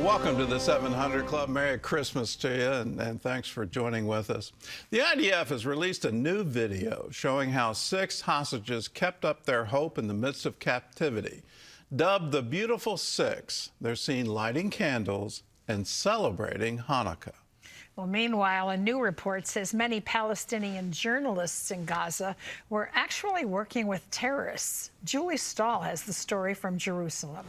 Welcome to the 700 Club. Merry Christmas to you, and thanks for joining with us. The IDF has released a new video showing how 6 hostages kept up their hope in the midst of captivity. Dubbed the Beautiful Six, they're seen lighting candles and celebrating Hanukkah. Well, meanwhile, a new report says many Palestinian journalists in Gaza were actually working with terrorists. Julie Stahl has the story from Jerusalem.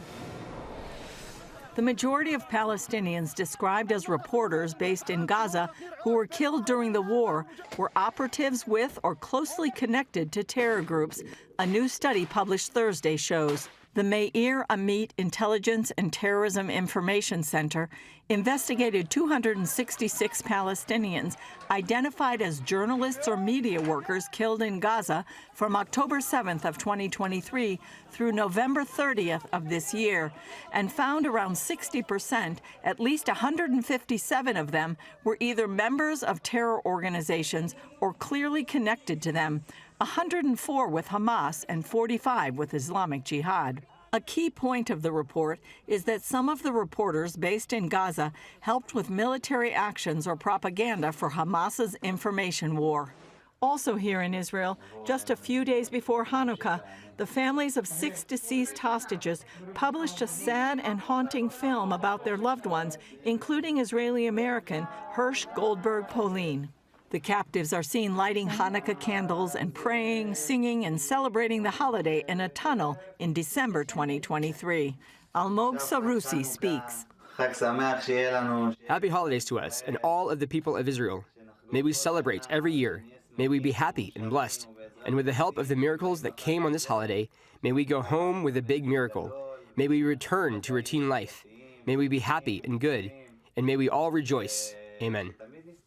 The majority of Palestinians described as reporters based in Gaza who were killed during the war were operatives with or closely connected to terror groups, a new study published Thursday shows. The Meir Amit Intelligence and Terrorism Information Center investigated 266 Palestinians identified as journalists or media workers killed in Gaza from October 7th of 2023 through November 30th of this year, and found around 60%, at least 157 of them, were either members of terror organizations or clearly connected to them, 104 with Hamas and 45 with Islamic Jihad. A key point of the report is that some of the reporters based in Gaza helped with military actions or propaganda for Hamas's information war. Also here in Israel, just a few days before Hanukkah, the families of 6 deceased hostages published a sad and haunting film about their loved ones, including Israeli-American Hersh Goldberg Polin. The captives are seen lighting Hanukkah candles and praying, singing, and celebrating the holiday in a tunnel in December 2023. Almog Sarusi speaks. Happy holidays to us and all of the people of Israel. May we celebrate every year. May we be happy and blessed. And with the help of the miracles that came on this holiday, may we go home with a big miracle. May we return to routine life. May we be happy and good. And may we all rejoice. Amen.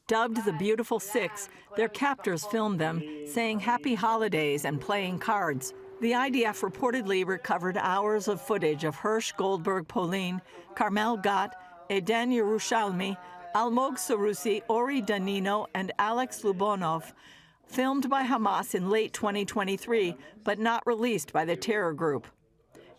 Dubbed the Beautiful Six, their captors filmed them, saying happy holidays and playing cards. The IDF reportedly recovered hours of footage of Hersh Goldberg Polin, Carmel Gott, Eden Yerushalmi, Almog Sarusi, Ori Danino, and Alex Lubonov, filmed by Hamas in late 2023, but not released by the terror group.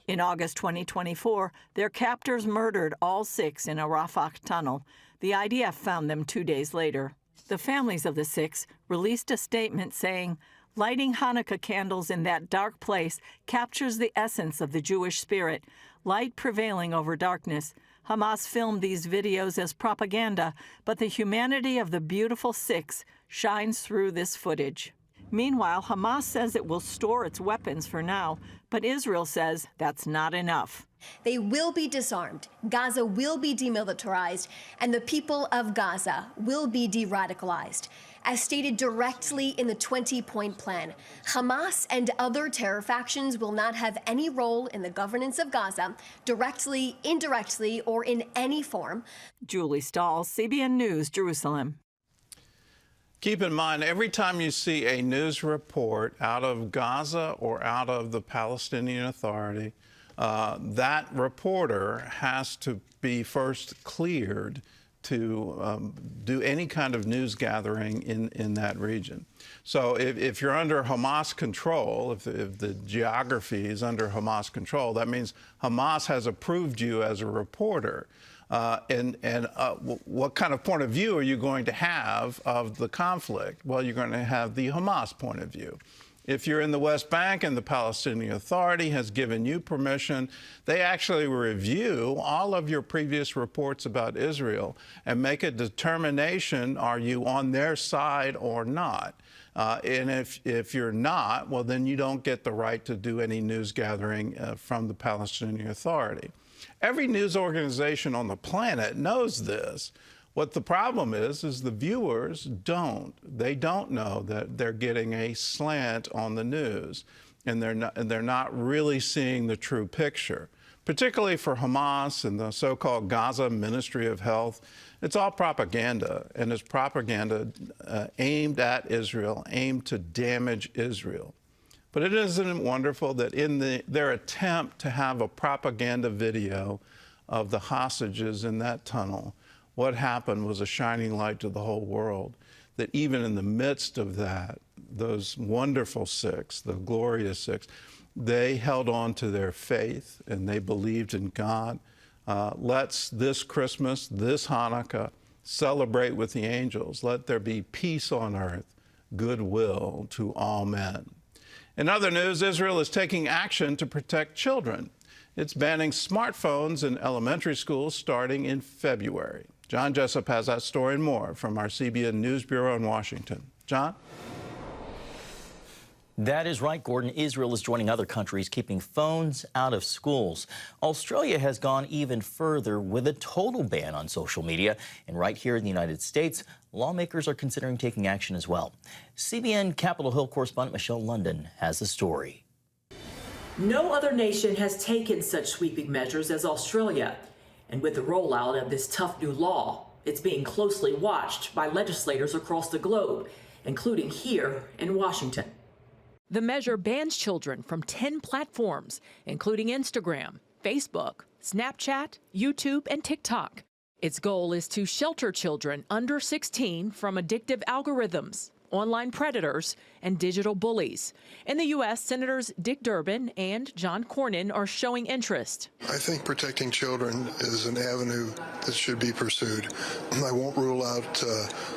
In August 2024, their captors murdered all 6 in a Rafah tunnel. The IDF found them 2 days later. The families of the 6 released a statement saying, "Lighting Hanukkah candles in that dark place captures the essence of the Jewish spirit, light prevailing over darkness." Hamas filmed these videos as propaganda, but the humanity of the Beautiful Six shines through this footage. Meanwhile, Hamas says it will store its weapons for now, but Israel says that's not enough. They will be disarmed, Gaza will be demilitarized, and the people of Gaza will be de-radicalized. As stated directly in the 20-point plan, Hamas and other terror factions will not have any role in the governance of Gaza, directly, indirectly, or in any form. Julie Stahl, CBN News, Jerusalem. Keep in mind, every time you see a news report out of Gaza or out of the Palestinian Authority, that reporter has to be first cleared to do any kind of news gathering in that region. So if you're under Hamas control, if the geography is under Hamas control, that means Hamas has approved you as a reporter. What kind of point of view are you going to have of the conflict? Well, you're going to have the Hamas point of view. If you're in the West Bank and the Palestinian Authority has given you permission, they actually review all of your previous reports about Israel and make a determination, are you on their side or not? And if you're not, well, then you don't get the right to do any news gathering from the Palestinian Authority. Every news organization on the planet knows this. What the problem is the viewers don't. They don't know that they're getting a slant on the news, and they're not really seeing the true picture. Particularly for Hamas and the so-called Gaza Ministry of Health, it's all propaganda, and it's propaganda aimed at Israel, aimed to damage Israel. But isn't it wonderful that in their attempt to have a propaganda video of the hostages in that tunnel, what happened was a shining light to the whole world, that even in the midst of that, those wonderful 6, the glorious 6, they held on to their faith and they believed in God. Let's this Christmas, this Hanukkah, celebrate with the angels. Let there be peace on earth, goodwill to all men. In other news, Israel is taking action to protect children. It's banning smartphones in elementary schools starting in February. John Jessup has that story and more from our CBN News Bureau in Washington. John? That is right, Gordon. Israel is joining other countries keeping phones out of schools. Australia has gone even further with a total ban on social media. And right here in the United States, lawmakers are considering taking action as well. CBN Capitol Hill correspondent Michelle London has the story. No other nation has taken such sweeping measures as Australia. And with the rollout of this tough new law, it's being closely watched by legislators across the globe, including here in Washington. The measure bans children from 10 platforms, including Instagram, Facebook, Snapchat, YouTube, and TikTok. Its goal is to shelter children under 16 from addictive algorithms, online predators, and digital bullies. In the U.S., Senators Dick Durbin and John Cornyn are showing interest. I think protecting children is an avenue that should be pursued. I won't rule out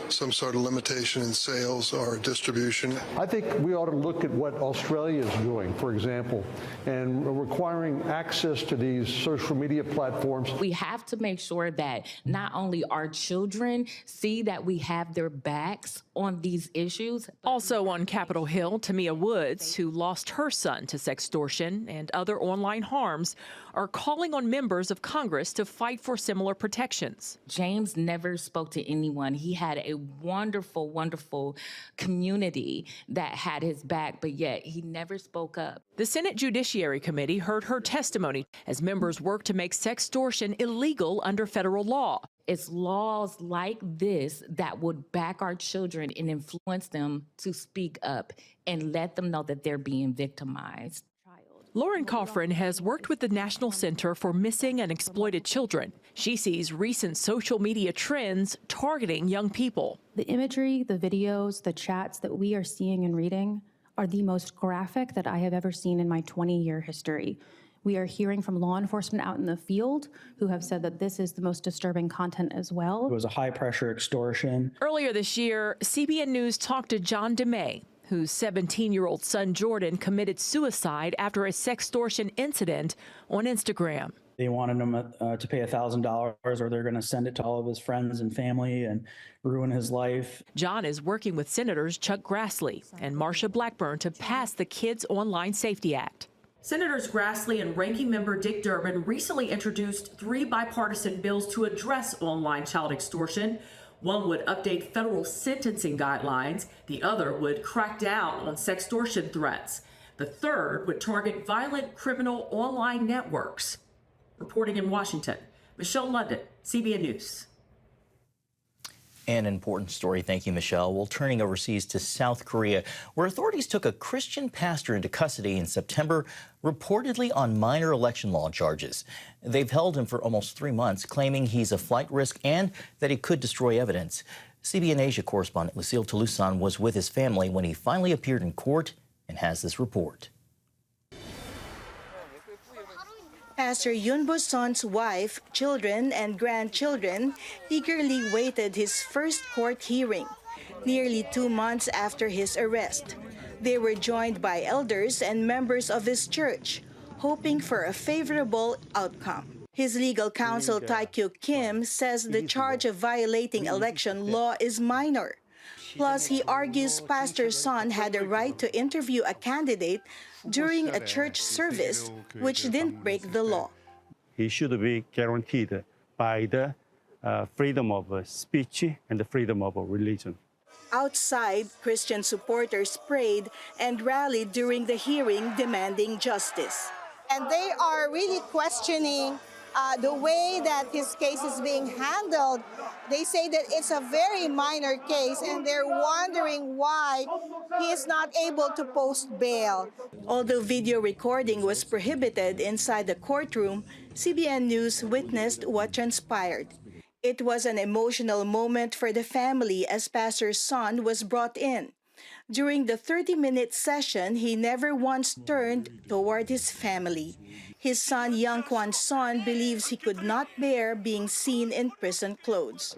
some sort of limitation in sales or distribution. I think we ought to look at what Australia is doing, for example, and requiring access to these social media platforms. We have to make sure that not only our children see that we have their backs on these issues. Also on Capitol Hill, Tamia Woods, who lost her son to sextortion and other online harms, are calling on members of Congress to fight for similar protections. James never spoke to anyone. He had a wonderful, wonderful community that had his back, but yet he never spoke up. The Senate Judiciary Committee heard her testimony as members work to make sextortion illegal under federal law. It's laws like this that would back our children and influence them to speak up and let them know that they're being victimized. Lauren Coffrin has worked with the National Center for Missing and Exploited Children. She sees recent social media trends targeting young people. The imagery, the videos, the chats that we are seeing and reading are the most graphic that I have ever seen in my 20-year history. We are hearing from law enforcement out in the field who have said that this is the most disturbing content as well. It was a high-pressure extortion. Earlier this year, CBN News talked to John DeMay, whose 17-year-old son Jordan committed suicide after a sextortion incident on Instagram. They wanted him to pay $1,000 or they're going to send it to all of his friends and family and ruin his life. John is working with Senators Chuck Grassley and Marsha Blackburn to pass the Kids Online Safety Act. Senators Grassley and Ranking Member Dick Durbin recently introduced 3 bipartisan bills to address online child extortion. One would update federal sentencing guidelines. The other would crack down on sextortion threats. The third would target violent criminal online networks. Reporting in Washington, Michelle London, CBN News. An important story. Thank you, Michelle. Well, turning overseas to South Korea, where authorities took a Christian pastor into custody in September, reportedly on minor election law charges. They've held him for almost 3 months, claiming he's a flight risk and that he could destroy evidence. CBN Asia correspondent Lucille Toulousan was with his family when he finally appeared in court and has this report. Pastor Yoon Bo-son's wife, children, and grandchildren eagerly waited his first court hearing, nearly 2 months after his arrest. They were joined by elders and members of his church, hoping for a favorable outcome. His legal counsel, Tae-kyu Kim, says the charge of violating election law is minor. Plus, he argues Pastor Son had a right to interview a candidate during a church service, which didn't break the law. He should be guaranteed by the freedom of speech and the freedom of religion. Outside, Christian supporters prayed and rallied during the hearing demanding justice. And they are really questioning the way that his case is being handled. They say that it's a very minor case and they're wondering why he is not able to post bail. Although video recording was prohibited inside the courtroom, CBN News witnessed what transpired. It was an emotional moment for the family as Pastor Son was brought in. During the 30-minute session, he never once turned toward his family. His son, Young Kwan Son, believes he could not bear being seen in prison clothes.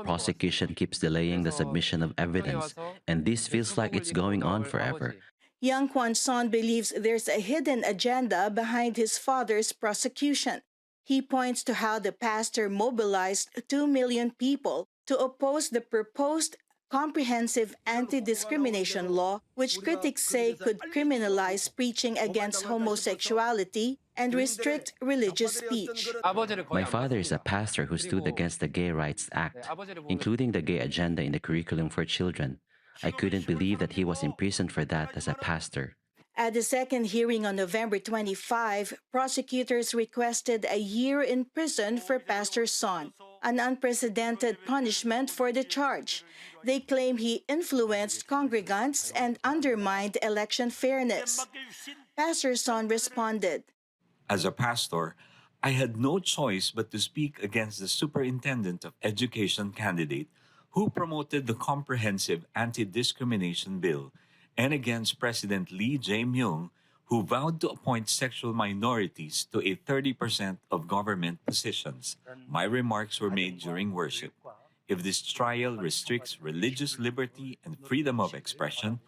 Prosecution keeps delaying the submission of evidence, and this feels like it's going on forever. Young Kwan Son believes there's a hidden agenda behind his father's prosecution. He points to how the pastor mobilized 2 million people to oppose the proposed comprehensive anti-discrimination law, which critics say could criminalize preaching against homosexuality and restrict religious speech. My father is a pastor who stood against the Gay Rights Act, including the gay agenda in the curriculum for children. I couldn't believe that he was imprisoned for that as a pastor. At the second hearing on November 25, prosecutors requested a year in prison for Pastor Son, an unprecedented punishment for the charge. They claim he influenced congregants and undermined election fairness. Pastor Son responded, "As a pastor, I had no choice but to speak against the superintendent of education candidate who promoted the comprehensive anti-discrimination bill, and against President Lee Jae-myung, who vowed to appoint sexual minorities to a 30% of government positions. My remarks were made during worship. If this trial restricts religious liberty and freedom of expression,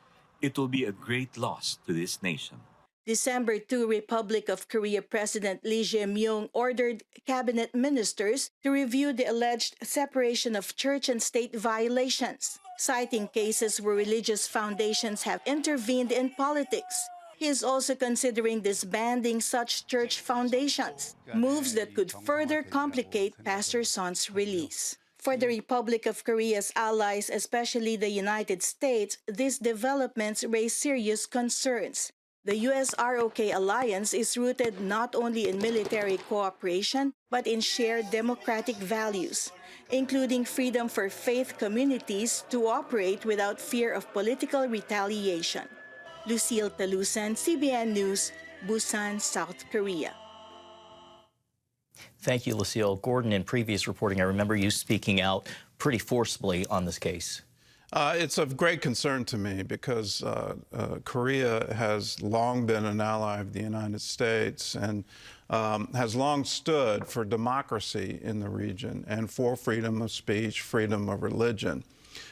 it will be a great loss to this nation." December 2, Republic of Korea President Lee Jae-myung ordered cabinet ministers to review the alleged separation of church and state violations, citing cases where religious foundations have intervened in politics. He is also considering disbanding such church foundations, moves that could further complicate Pastor Son's release. For the Republic of Korea's allies, especially the United States, these developments raise serious concerns. The US-ROK alliance is rooted not only in military cooperation, but in shared democratic values, including freedom for faith communities to operate without fear of political retaliation. Lucille Talusan, CBN News, Busan, South Korea. Thank you, Lucille. Gordon, in previous reporting, I remember you speaking out pretty forcibly on this case. It's of great concern to me because Korea has long been an ally of the United States and has long stood for democracy in the region and for freedom of speech, freedom of religion.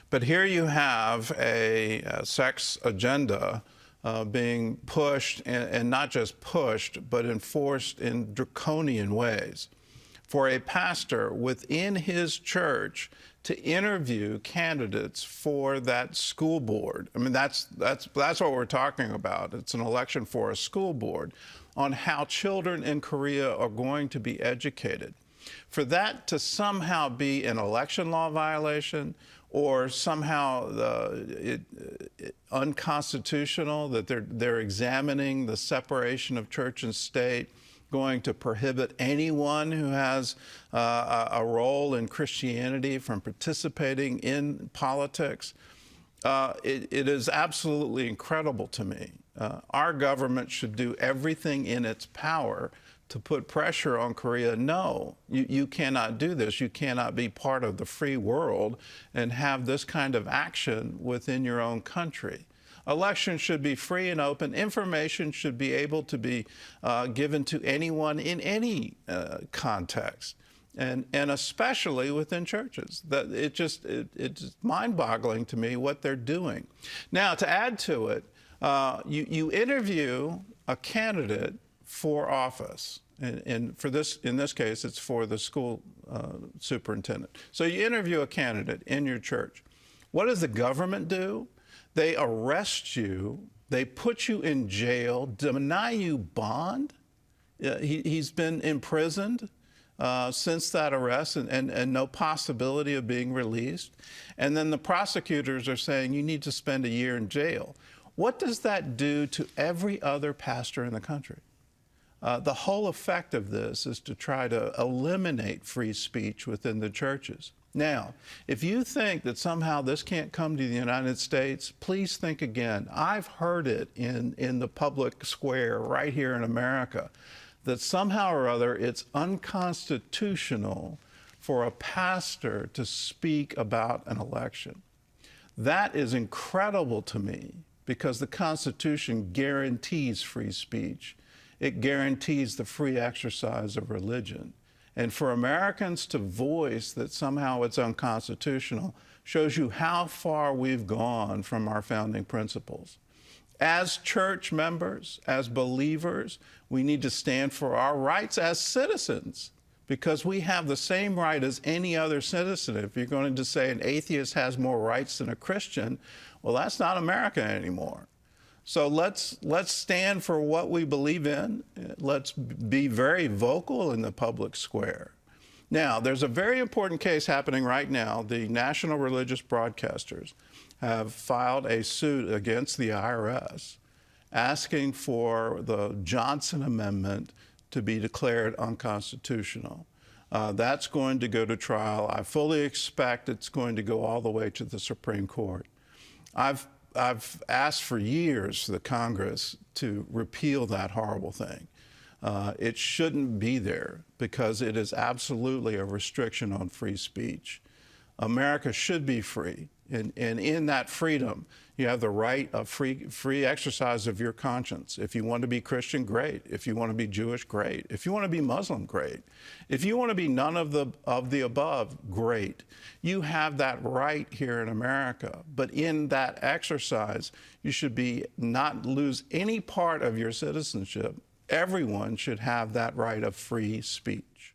But here you have a sex agenda being pushed, and not just pushed, but enforced in draconian ways. For a pastor within his church to interview candidates for that school board. I mean, that's what we're talking about. It's an election for a school board on how children in Korea are going to be educated. For that to somehow be an election law violation or somehow unconstitutional, that they're examining the separation of church and state, going to prohibit anyone who has a role in Christianity from participating in politics. It is absolutely incredible to me. Our government should do everything in its power to put pressure on Korea. No, you cannot do this. You cannot be part of the free world and have this kind of action within your own country. Elections should be free and open. Information should be able to be given to anyone in any context, and especially within churches. That it's mind-boggling to me what they're doing. Now, to add to it, you interview a candidate for office, and in this case, it's for the school superintendent. So you interview a candidate in your church. What does the government do? They arrest you, they put you in jail, deny you bond. He's been imprisoned since that arrest and no possibility of being released. And then the prosecutors are saying you need to spend a year in jail. What does that do to every other pastor in the country? The whole effect of this is to try to eliminate free speech within the churches. Now, if you think that somehow this can't come to the United States, please think again. I've heard it in the public square right here in America, that somehow or other it's unconstitutional for a pastor to speak about an election. That is incredible to me because the Constitution guarantees free speech. It guarantees the free exercise of religion. And for Americans to voice that somehow it's unconstitutional shows you how far we've gone from our founding principles. As church members, as believers, we need to stand for our rights as citizens because we have the same right as any other citizen. If you're going to say an atheist has more rights than a Christian, well, that's not America anymore. So let's stand for what we believe in. Let's be very vocal in the public square. Now, there's a very important case happening right now. The National Religious Broadcasters have filed a suit against the IRS asking for the Johnson Amendment to be declared unconstitutional. That's going to go to trial. I fully expect it's going to go all the way to the Supreme Court. I've asked for years for the Congress to repeal that horrible thing. It shouldn't be there because it is absolutely a restriction on free speech. America should be free. And in that freedom, you have the right of free exercise of your conscience. If you want to be Christian, great. If you want to be Jewish, great. If you want to be Muslim, great. If you want to be none of the above, great. You have that right here in America. But in that exercise, you should not lose any part of your citizenship. Everyone should have that right of free speech.